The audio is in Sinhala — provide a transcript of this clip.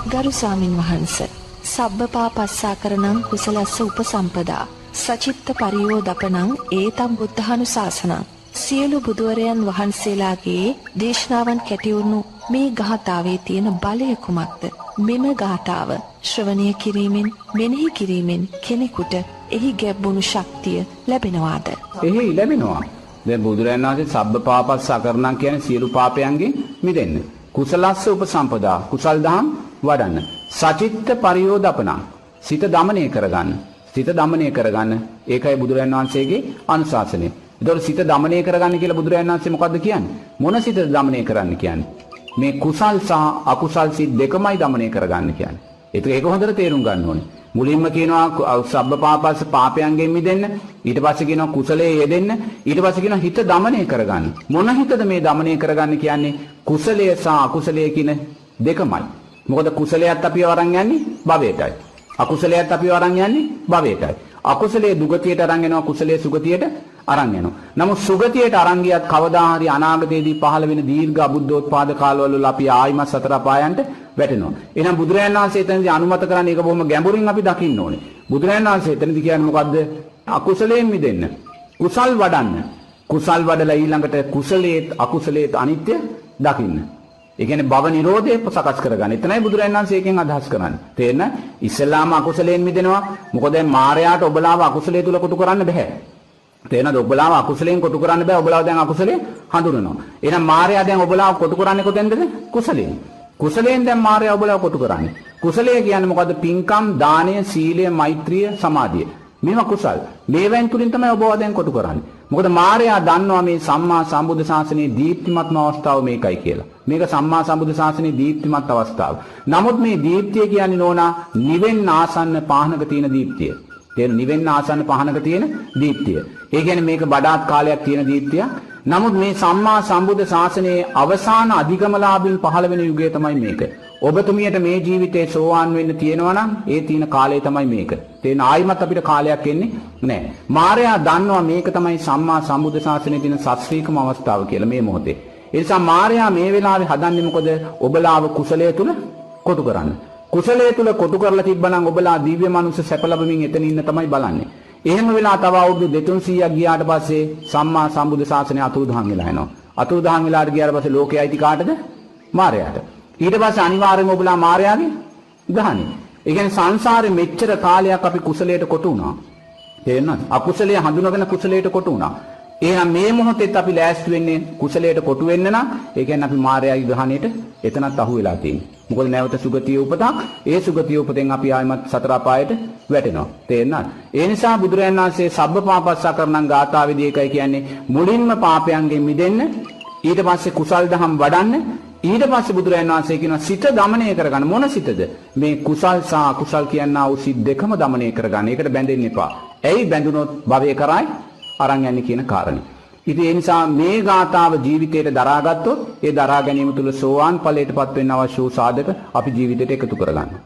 ගරු ස්වාමින් වහන්සේ සබ්බපාපස්සාකරණං කුසලස්ස උපසම්පදා සචිත්ත පරියෝදපනං ඒතම් බුද්ධානුශාසනං සියලු බුදුවරයන් වහන්සේලාගේ දේශනාවන් කැටිවුණු මේ ගාථාවේ තියෙන බලය කුමක්ද? මෙම ගාථාව ශ්‍රවණය කිරීමෙන් මෙනෙහි කිරීමෙන් කෙනෙකුට එහි ගැඹුණු ශක්තිය ලැබෙනවාද? එහි ලැබෙනවා. දැන් බුදුරජාණන් වහන්සේ සබ්බපාපස්සාකරණං කියන්නේ සියලු පාපයන්ගෙන් මිදෙන්න. කුසලස්ස උපසම්පදා කුසල් දහම් වඩන්න. සචිත්ත පරියෝදපනං සිත දමනය කරගන්න. සිත දමනය කරගන්න. ඒකයි බුදුරජාණන් වහන්සේගේ අනුශාසනය. ඒතකොට සිත දමනය කරගන්න කියලා බුදුරජාණන් වහන්සේ මොකද්ද කියන්නේ? මොන සිත දමනය කරන්න කියන්නේ? මේ කුසල් සහ අකුසල් සිත් දෙකමයි දමනය කරගන්න කියන්නේ. ඒක හොඳට තේරුම් ගන්න ඕනේ. මුලින්ම කියනවා සබ්බපාපස්ස පාපයන්ගෙන් මිදෙන්න. ඊට පස්සේ කියනවා කුසලයේ යෙදෙන්න. ඊට පස්සේ කියනවා හිත දමනය කරගන්න. මොන හිතද මේ දමනය කරගන්න කියන්නේ? කුසලයේ සහ අකුසලයේ කියන දෙකමයි. මොකද කුසලයට අපි වරන් යන්නේ භවයටයි. අකුසලයට අපි වරන් යන්නේ භවයටයි. අකුසලයේ දුගතියට අරන් යනවා, කුසලයේ සුගතියට අරන් යනවා. නමුත් සුගතියට අරන් ගියත් කවදා හරි අනාගතයේදී පහළ වෙන දීර්ඝ අබුද්ධෝත්පාද කාලවල අපි ආයිමත් සතර අපායන්ට වැටෙනවා. එහෙනම් බුදුරජාණන් වහන්සේ එතනදී අනුමත කරන්නේ ඒක බොහොම ගැඹුරින් අපි දකින්න ඕනේ. බුදුරජාණන් වහන්සේ එතනදී කියන්නේ මොකද්ද? අකුසලයෙන් මිදෙන්න. කුසල් වඩන්න. කුසල් වඩලා ඊළඟට කුසලයේත් අකුසලයේත් අනිත්‍ය දකින්න. ඒ කියන්නේ භව නිරෝධය සකස් කරගන්න. එතනයි බුදුරජාණන් වහන්සේ එකෙන් අදහස් කරන්නේ. තේරෙන? ඉස්සෙල්ලාම අකුසලයෙන් මිදෙනවා. මොකද දැන් මායයට ඔබලාව අකුසලයේ තුල කොටු කරන්න බෑ. තේරෙනවද? ඔබලාව අකුසලයෙන් කොටු කරන්න බෑ. ඔබලාව දැන් අකුසලයේ හඳුනනවා. එහෙනම් මායя දැන් ඔබලාව කොටු කරන්නේ කොතෙන්ද? කුසලයෙන්. කුසලයෙන් දැන් මායя ඔබලාව කොටු කරන්නේ. කුසලය කියන්නේ මොකද්ද? පින්කම්, දානය, සීලය, මෛත්‍රිය, සමාධිය. මේවා කුසල්. මේවෙන් තුලින් තමයි ඔබව දැන් කොටු කරන්නේ. මොකද මායя දන්නවා මේ සම්මා සම්බුද්ධ ශාසනයේ දීප්තිමත්ම අවස්ථාව මේකයි කියලා. මේක සම්මා සම්බුද්ධ ශාසනයේ දීප්තිමත් අවස්ථාව. නමුත් මේ දීප්තිය කියන්නේ නෝනා නිවෙන්න ආසන්න පහනක තියෙන දීප්තිය. තේන නිවෙන්න ආසන්න පහනක තියෙන දීප්තිය. ඒ කියන්නේ මේක බඩාත් කාලයක් තියෙන දීප්තිය. නමුත් මේ සම්මා සම්බුද්ධ ශාසනයේ අවසාන අධිගමලාභින් පහළ වෙන යුගය තමයි මේක. ඔබතුමියට මේ ජීවිතේ සෝවාන් වෙන්න තියෙනවා නම් ඒ තියෙන කාලය තමයි මේක. තේන ආයිමත් අපිට කාලයක් එන්නේ නැහැ. මායя දන්නවා මේක තමයි සම්මා සම්බුද්ධ ශාසනයේ තියෙන සස්ත්‍රීකම අවස්ථාව කියලා මේ මොහොතේ. ඒ නිසා මායя මේ වෙලාවේ හදන්නේ මොකද? ඔබලාව කුසලයේ තුල කොටු කරන්න. කුසලයේ තුල කොටු කරලා තිබ්බනම් ඔබලා දිව්‍ය මනුස්ස සැප ලැබමින් එතන ඉන්න තමයි බලන්නේ. එහෙම වෙලා තව අවුරුදු 200ක් ගියාට පස්සේ සම්මා සම්බුද්ධ ශාසනය අතුරුදහන් වෙලා යනවා. අතුරුදහන් වෙලාට ගියාට පස්සේ ලෝකයේ අයිති කාටද? මායයට. ඊට පස්සේ අනිවාර්යයෙන්ම ඔබලා මායයාගේ ගහන්නේ. ඒ කියන්නේ සංසාරේ මෙච්චර කාලයක් අපි කුසලයට කොටු වුණා. තේරෙනවද? අකුසලයේ හඳුනගෙන කුසලයට කොටු වුණා. එහෙනම් මේ මොහොතේත් අපි ලෑස්ති වෙන්නේ කුසලයට කොටු වෙන්න නම් ඒ කියන්නේ අපි මායයාගේ ගහණයට එතනත් අහු වෙලා තියෙන්නේ. මොකද නැවත සුගතිය උපතක්. ඒ සුගතිය උපතෙන් අපි ආයමත් සතර අපායට වැටෙනවා. තේරෙනවද? ඒ නිසා බුදුරජාණන් වහන්සේ සබ්බපාපස්සාකරණං ගාථාවේදී ඒකයි කියන්නේ මුලින්ම පාපයන්ගෙන් මිදෙන්න, ඊට පස්සේ කුසල් දහම් වඩන්න, ඊට පස්සේ බුදුරජාණන් වහන්සේ කියනවා සිත දමනය කරගන්න. මොන සිතද? මේ කුසල් සහ අකුසල් කියනා වූ සිත් දෙකම දමනය කරගන්න. ඒකට බැඳෙන්න එපා. ඇයි බැඳුනොත් භවය කරායි අරන් යන්නේ කියන කාරණේ. ඉතින් ඒ නිසා මේ ගාථාව ජීවිතයට දරාගත්තොත් ඒ දරා ගැනීම තුල සෝවාන් ඵලයටපත් වෙන්න අවශ්‍ය වූ සාධක අපි ජීවිතයට එකතු කරගන්නවා.